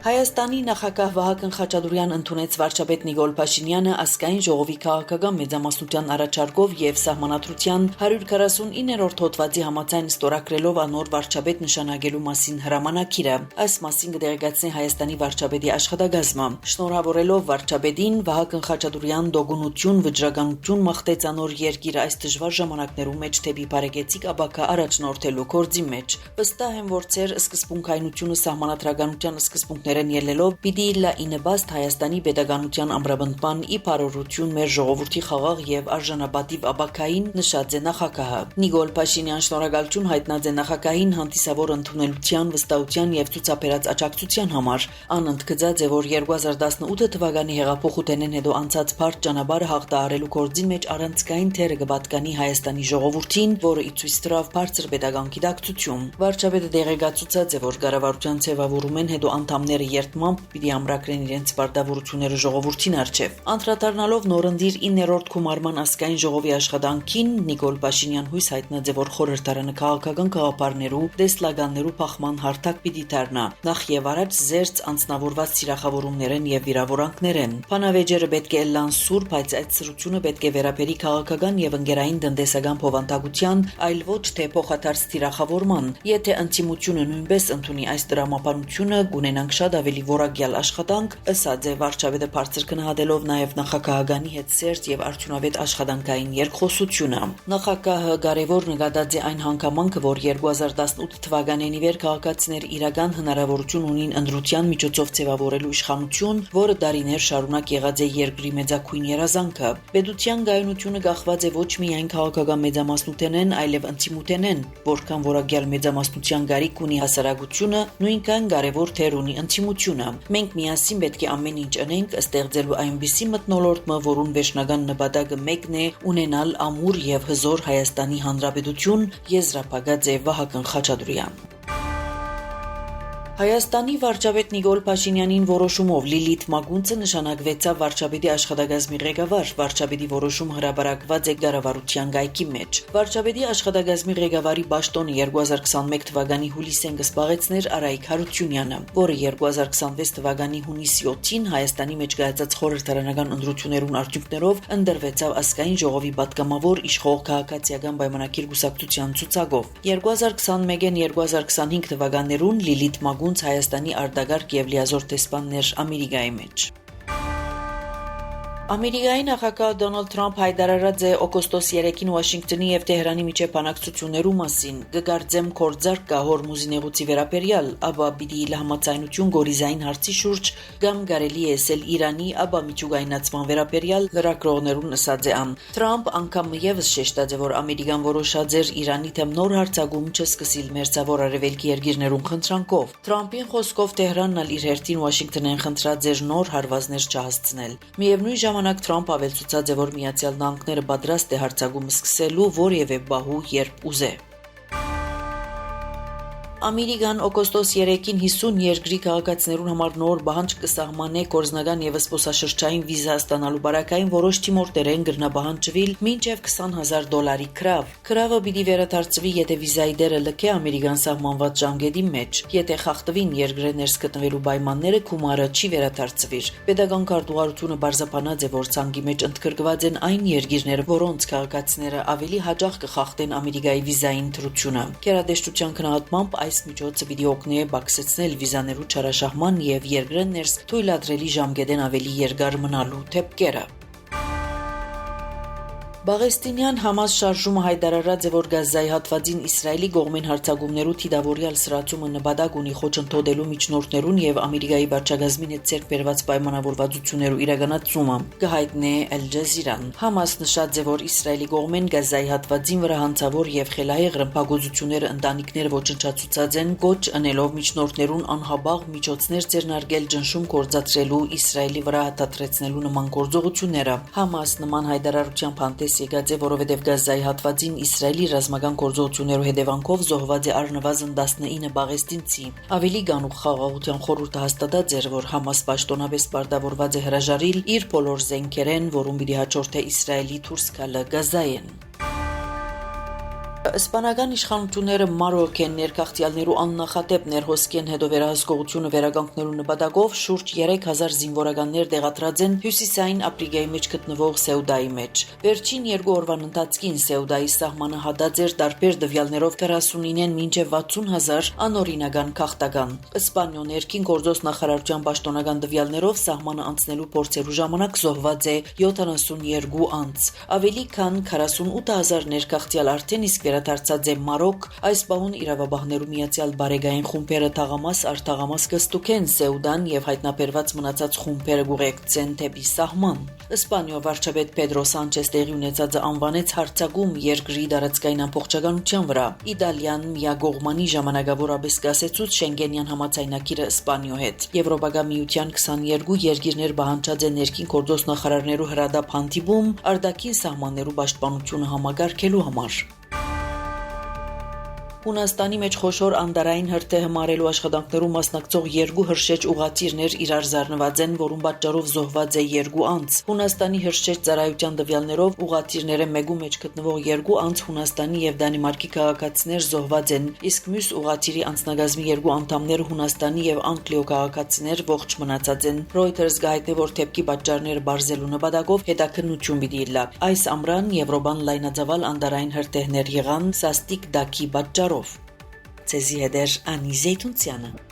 Հայաստանի նախագահ Վահագն Խաչատուրյան ընդունեց վարչապետ Նիկոլ Փաշինյանը ազգային ժողովի քաղաքական մեծամասնության առաջարկով եւ սահմանադրության 149-րդ հոդվածի համաձայն ստորագրելով անոր վարչապետ նշանակելու մասին հրամանագիրը։ Այս մասին կդերակացնի Հայաստանի վարչապետի աշխատակազմը։ Շնորհավորելով վարչապետին Վահագն Խաչատուրյան դոգունություն, վճռականություն մաղթեց անոր երկիրը այս դժվար ժամանակներում մեջ թեպի բարեկեցիկ աբակա առաջնորդելու գործի մեջ։ Վստահ եմ, որ ծեր սկզբունքայնությունը սահմանադրականության սկզբունքներն ելնելով պիտի լայնաբաստ Հայաստանի պետականության ամրապնդման ի բարօրություն մեր ժողովրդի խաղաղ եւ արժանապատիվ աբակային նշած է նախագահը։ Նիկոլ Փաշինյան շնորհակալություն հայտնած է նախագահին հանդիսավոր ընդունելության, վստահության եւ ցուցաբերած աջակցության համար։ Անընդգծած է, որ 2018 թվականի հեղափոխությունից հետո անցած բարդ ճանապարհը հաղթահարելու գործին մեջ առանցքային թերը կպատկանի Հայաստանի ժողովրդին, որը ի ցույց տվավ բարձր պետական գիտակցություն։ Վարչապետը դեղեկացուցած է, որ կառավարության ձևավորումեն հետո անդամները երդմամբ պիտի ամրագրեն իրենց պարտավորությունները ժողովրդին առջև։ Անդրադառնալով նորընտիր 9-րդ գումարման ազգային ժողովի աշխատանքին, Նիկոլ Փաշինյան հույս հայտնած է, որ խորհրդարանը քաղաքական գաղափարներու, տեսլականներու փախման հարթակ պիտի դառնա, նախ եւ առաջ զերծ անձնավորված սիրախավորումներեն եւ վիրավորանքներեն։ Փանավեճերը պետք է լան սուր, բայց այդ սրությունը պետք է վերաբերի քաղաքական եւ ընկերային տնտեսական փոխանցության, այլ ոչ թե փոխադարձ սիրախավորման։ Եթե ընտիմությունը նույնպես ընդունի այս դրամապանությունը, ունենանք շատ ավելի որակյալ աշխատանք, ըսած է վարչապետը բարձր գնահատելով նաև նախագահականի հետ սերտ եւ արդյունավետ աշխատանքային երկխոսությունը։ Նախագահը կարևոր նկատած է այն հանգամանքը, որ 2018 թվականին ի վեր քաղաքացիներ իրական հնարավորություն ունին ընտրության միջոցով ձևավորելու իշխանություն, որը դարիներ շարունակ եղած է երկրի մեծակույն երազանքը։ Պետության գայունությունը կախված է ոչ միայն քաղաքական մեծամասնությունեն, այլև ընտիմութենեն, որքան որակյալ մեծամասնության գարիք ունի հասարակությունը, նույնքան կարևոր թեր ունի ընտիմությունը։ Մենք միասին պետք է ամեն ինչ անենք, ստեղծելու այնպիսի մթնոլորտ, որուն վերջնական նպատակը մեկն է՝ ունենալ ամուր եւ հզոր Հայաստանի Հանրապետություն, եզրափակած է Վահագն Խաչատուրյան։ Հայաստանի վարչապետ Նիկոլ Փաշինյանին որոշումով Լիլիթ Մագունցը նշանակվեցավ վարչապետի աշխատակազմի ղեկավար։ Վարչապետի որոշումը հրապարակված է կառավարության գայքի մեջ։ Վարչապետի աշխատակազմի ղեկավարի պաշտոնը 2021 թվականի հուլիսին կզբաղեցներ Արայիկ Հարությունյանը, որը 2026 թվականի հունիսի 7-ին Հայաստանի մեջ կայացած խորհրդարանական ընտրություններուն արդյունքներով ընտրվեցավ ազգային ժողովի պատգամավոր իշխող քաղաքացիական պայմանագիր կուսակցության ցուցակով։ 2021-ին 2025 թվականներուն Լիլիթ Մագունց Հայաստանի արտագաղթ եւ լիազոր տեսփաններ Ամերիկայի մեջ։ Ամերիկայի նախագահ Դոնալդ Թրամփ հայտարարած է օգոստոս 3-ին Վաշինգտոնի եւ Թեհրանի միջև բանակցություններու մասին։ Կգարձեմ կորձարկ կա Հորմուզի նեղուցի վերաբերյալ, ապա պիտի համաձայնություն գորիզային հարցի շուրջ կամ կարելի է ասել Իրանի, ապա միջուկայնացման վերաբերյալ լրագրողներուն ասած է ան։ Թրամփ անգամ եւս շեշտած է, որ Ամերիկան որոշած էր Իրանի թեմ նոր հարձակում չսկսիլ մերձավոր արևելքի երկիրներուն խնդրանքով։ Թրամփին խոսքով Թեհրանն ալ իր հերթին Վաշինգտոնեն խնդրած էր նոր հարվածներ չհասցնել։ Միևնույն ժամանակ Թրամփ ավելցուցած է, որ Միացյալ Նահանգները պատրաստ է հարձակումը սկսելու որևէ բահու, երբ ուզե։ Ամերիկան օգոստոս 3-ին 50 երկրի քաղաքացիներուն համար նոր բանջ կսահմանե կորզնական եւ զբոսաշրջային վիզա ստանալու բարակային որոշ թիմորտերեն գրնաբահանջվել մինչեւ $20,000 քրավ։ Քրավը պիտի վերադարձվի, եթե վիզայի դերը լքե ամերիկան սահմանված ժամկետի մեջ։ Եթե խախտվին երկրի ներս գտնվելու պայմանները, գումարը չի վերադարձվիր։ Պետական քարտուղարությունը բարձրաբանած է, որ ցանկի մեջ ընդգրկված են այն երկիրները, որոնց քաղաքացիները ավելի հաճախ կխախտեն ամերիկայի վիզային ընտրությունը։ Գերատեսչության քննադատմամբ այս միջոցը պիտի օգնի բացեցնել վիզաներու չարաշահման եւ երկրեն ներս թույլատրելի ժամկետեն ավելի երկար մնալու դեպքերը։ Պաղեստինյան Համաս շարժումը հայտարարած է, որ Գազայի հատվածին Իսրայելի կողմեն հարձակումներու թիդավորյալ սրացումը նպատակ ունի խոչընդոտելու միջնորդներուն եւ Ամերիկայի վարչակազմին հետ ցերկ բերված պայմանավորվածություններու իրականացումը, կհայտնի Al Jazeera-ն։ Համաս նշած է, որ Իսրայելի կողմեն Գազայի հատվածին վրա հանցավոր եւ խելահեղ ռմբակոծությունները ընտանիքները ոչնչացուցած են, կոչ անելով միջնորդներուն անհաբաղ միջոցներ ձեռնարկել ճնշում գործադրելու Իսրայելի վրա հատատրեցնելու նման գործողությունները։ Համաս նման հայտարարությամբ եկած է, որովհետև Գազայի հատվածին Իսրայելի ռազմական գործողություններու հետևանքով զոհված է առնվազն 19 պաղեստինցի։ Ավելի գանուխ խաղաղության խորհուրդը հաստատած էր, որ Համաս պաշտոնապես պարտավորված է հրաժարել իր բոլոր զենքերեն, որում պիտի հաջորդե Իսրայելի դուրս գալը Գազայեն։ Իսպանական իշխանությունները Մարոք են ներկայացյալներու աննախադեպ ներհոսքեն հետո վերահսկողությունը վերականգնելու նպատակով շուրջ 3000 զինվորականներ տեղադրած են հյուսիսային Աֆրիկայի մեջ գտնվող Սեուդայի մեջ։ Վերջին 2 օրվան ընթացքին Սեուդայի սահմանը հադած էր տարբեր դվյալներով 49-ին մինչև 60,000 անօրինական քաղաքական։ Իսպանիո ներքին գործոս նախարարության պաշտոնական դվյալներով սահմանը անցնելու փորձերու ժամանակ զոհված է 72 անձ։ Ավելի քան 48,000 ներկայացյալ արդեն իսկ վերադարձած է Մարոք, այս բանուն իրավաբաններու միացյալ բարեգային խումբերը թաղամաս արտաղամաս կստուքեն Սեուդան եւ հայտնաբերված մնացած խումբերը գուղեկցեն դեպի սահման։ Իսպանիո վարչապետ Պեդրո Սանչես տեղի ունեցածը անվանեց հարձակում երկրի տարածքային ամբողջականության վրա։ Իտալիան միագողմանի ժամանակավորապես կասեցուց Շենգենյան համաձայնագիրը Իսպանիո հետ։ Եվրոպական միության 22 երկիրներ պահանջած են ներքին գործոս նախարարներու հրադապ հանդիպում արտաքին սահմաններու պաշտպանությունը համագարկելու համար։ Հունաստանի մեջ խոշոր անդարային հրթեհը մարելու աշխատանքներում մասնակցող 2 հրշեջ ուղղաթիռներ իրար զարնված են, որում պատճառով զոհված է 2 անձ։ Հունաստանի հրշեջ ծառայության տվյալներով ուղղաթիռները մեկու մեջ գտնվող 2 անձ Հունաստանի եւ Դանմարկի քաղաքացիներ զոհված են, իսկ մյուս ուղղաթիռի անձնագազմի 2 անդամները Հունաստանի եւ Անգլիո քաղաքացիներ ողջ մնացած են։ Reuters գայտնի որ թեփքի պատճառները բարձելու նպատակով հետաքննություն պիտի լա։ Այս ամռան Եվրոպան լայնածավալ անդարային հրթեհներ եղան Սաստիկ Դաքի պատճառով։ Ցեզի հետեր Անի Զեյթունցյանը